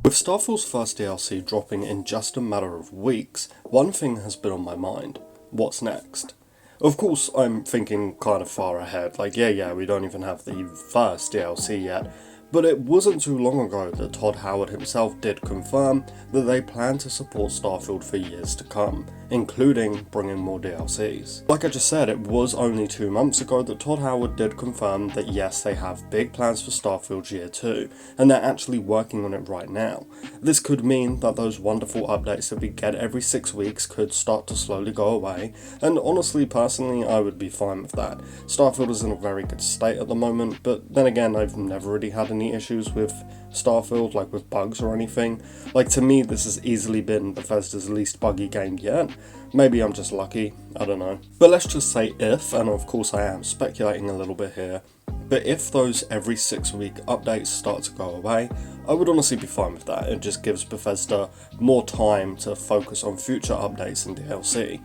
With Starfield's first DLC dropping in just a matter of weeks, one thing has been on my mind. What's next? Of course, I'm thinking kind of far ahead, like we don't even have the first DLC yet, but it wasn't too long ago that Todd Howard himself did confirm that they plan to support Starfield for years to come, including bringing more DLCs. Like I just said, it was only 2 months ago that Todd Howard did confirm that yes, they have big plans for Starfield Year 2, and they're actually working on it right now. This could mean that those wonderful updates that we get every 6 weeks could start to slowly go away, and honestly, personally, I would be fine with that. Starfield is in a very good state at the moment, but then again, I've never really had any issues with Starfield, like with bugs or anything. Like, to me, this has easily been Bethesda's least buggy game yet. Maybe I'm just lucky, I don't know. But let's just say if, and of course I am speculating a little bit here, but if those every 6 week updates start to go away, I would honestly be fine with that. It just gives Bethesda more time to focus on future updates and DLC.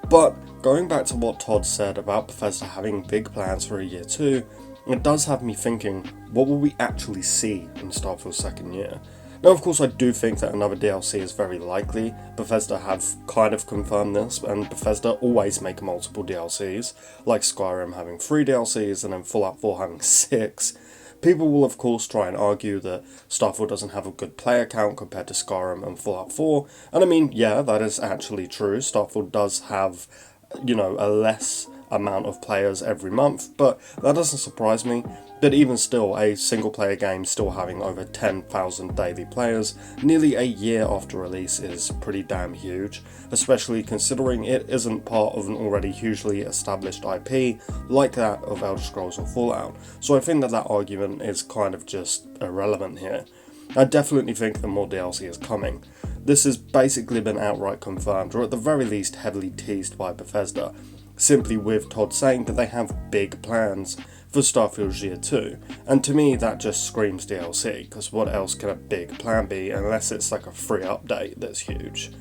But going back to what Todd said about Bethesda having big plans for a year 2, it does have me thinking, what will we actually see in Starfield's second year? Now, of course, I do think that another DLC is very likely. Bethesda have kind of confirmed this, and Bethesda always make multiple DLCs, like Skyrim having 3 DLCs and then Fallout 4 having 6. People will of course try and argue that Starfield doesn't have a good player count compared to Skyrim and Fallout 4, and I mean, yeah, that is actually true. Starfield does have, a less amount of players every month, but that doesn't surprise me. But even still, a single player game still having over 10,000 daily players nearly a year after release is pretty damn huge, especially considering it isn't part of an already hugely established IP like that of Elder Scrolls or Fallout, so I think that argument is kind of just irrelevant here. I definitely think that more DLC is coming. This has basically been outright confirmed, or at the very least heavily teased by Bethesda, simply with Todd saying that they have big plans for Starfield Year 2, and to me that just screams DLC, because what else can a big plan be unless it's like a free update that's huge.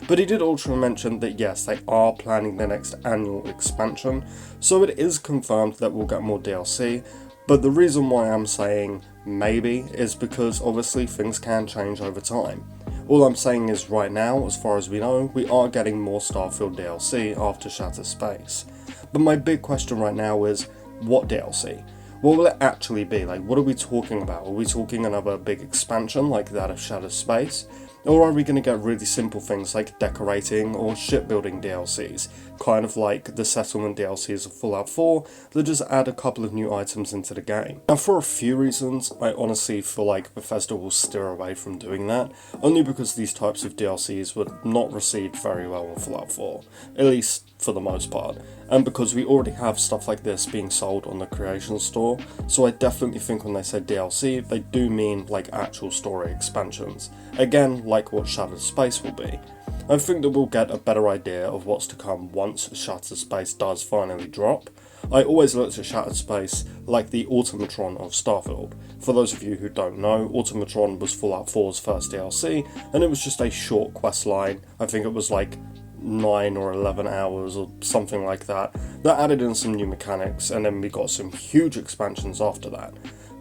But he did also mention that yes, they are planning their next annual expansion, so it is confirmed that we'll get more DLC, but the reason why I'm saying maybe is because obviously things can change over time. All I'm saying is right now, as far as we know, we are getting more Starfield DLC after Shattered Space. But my big question right now is, what DLC? What will it actually be? Like, what are we talking about? Are we talking another big expansion like that of Shattered Space? Or are we going to get really simple things like decorating or shipbuilding DLCs, kind of like the settlement DLCs of Fallout 4 that just add a couple of new items into the game? Now, for a few reasons, I honestly feel like Bethesda will steer away from doing that, only because these types of DLCs were not received very well in Fallout 4, at least for the most part, and because we already have stuff like this being sold on the Creation Store, so I definitely think when they say DLC, they do mean like actual story expansions. Again, like what Shattered Space will be. I think that we'll get a better idea of what's to come once Shattered Space does finally drop. I always looked at Shattered Space like the Automatron of Starfield. For those of you who don't know, Automatron was Fallout 4's first DLC, and it was just a short quest line. I think it was like 9 or 11 hours or something like that added in some new mechanics, and then we got some huge expansions after that.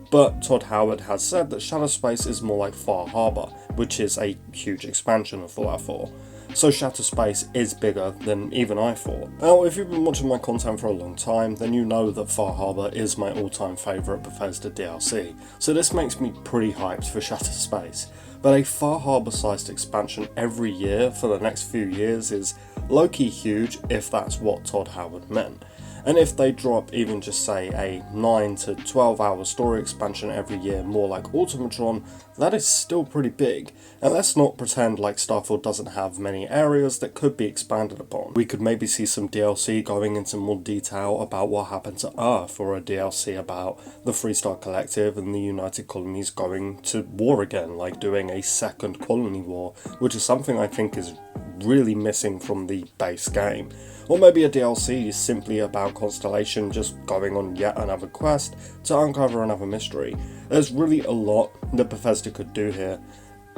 But Todd Howard has said that Shattered Space is more like Far Harbor, which is a huge expansion of Fallout 4. So Shattered Space is bigger than even I thought. Now, if you've been watching my content for a long time, then you know that Far Harbor is my all-time favourite Bethesda DLC, so this makes me pretty hyped for Shattered Space. But a Far Harbor-sized expansion every year for the next few years is low-key huge if that's what Todd Howard meant. And if they drop even just say a 9 to 12 hour story expansion every year, more like Automatron, that is still pretty big. And let's not pretend like Starfield doesn't have many areas that could be expanded upon. We could maybe see some DLC going into more detail about what happened to Earth, or a DLC about the Freestar Collective and the United Colonies going to war again, like doing a second colony war, which is something I think is really missing from the base game. Or maybe a DLC is simply about Constellation just going on yet another quest to uncover another mystery. There's really a lot that Bethesda could do here,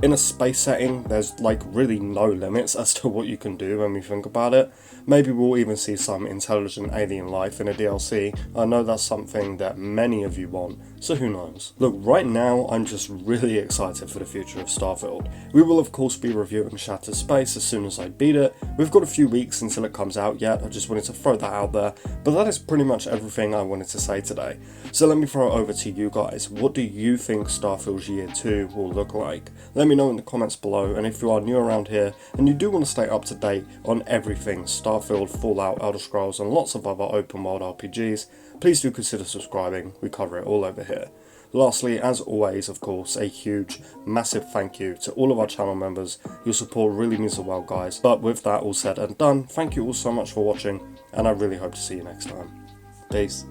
in a space setting, there's like really no limits as to what you can do when we think about it. Maybe we'll even see some intelligent alien life in a DLC. I know that's something that many of you want, so who knows. Look, right now I'm just really excited for the future of Starfield. We will of course be reviewing Shattered Space as soon as I beat it. We've got a few weeks until it comes out yet, I just wanted to throw that out there, but that is pretty much everything I wanted to say today. So let me throw it over to you guys. What do you think Starfield's Year 2 will look like? Let me know in the comments below, and if you are new around here and you do want to stay up to date on everything Starfield, Fallout, Elder Scrolls and lots of other open world RPGs, please do consider subscribing, we cover it all over here. Lastly, as always, of course, a huge, massive thank you to all of our channel members. Your support really means the world, guys. But with that all said and done, thank you all so much for watching, and I really hope to see you next time. Peace.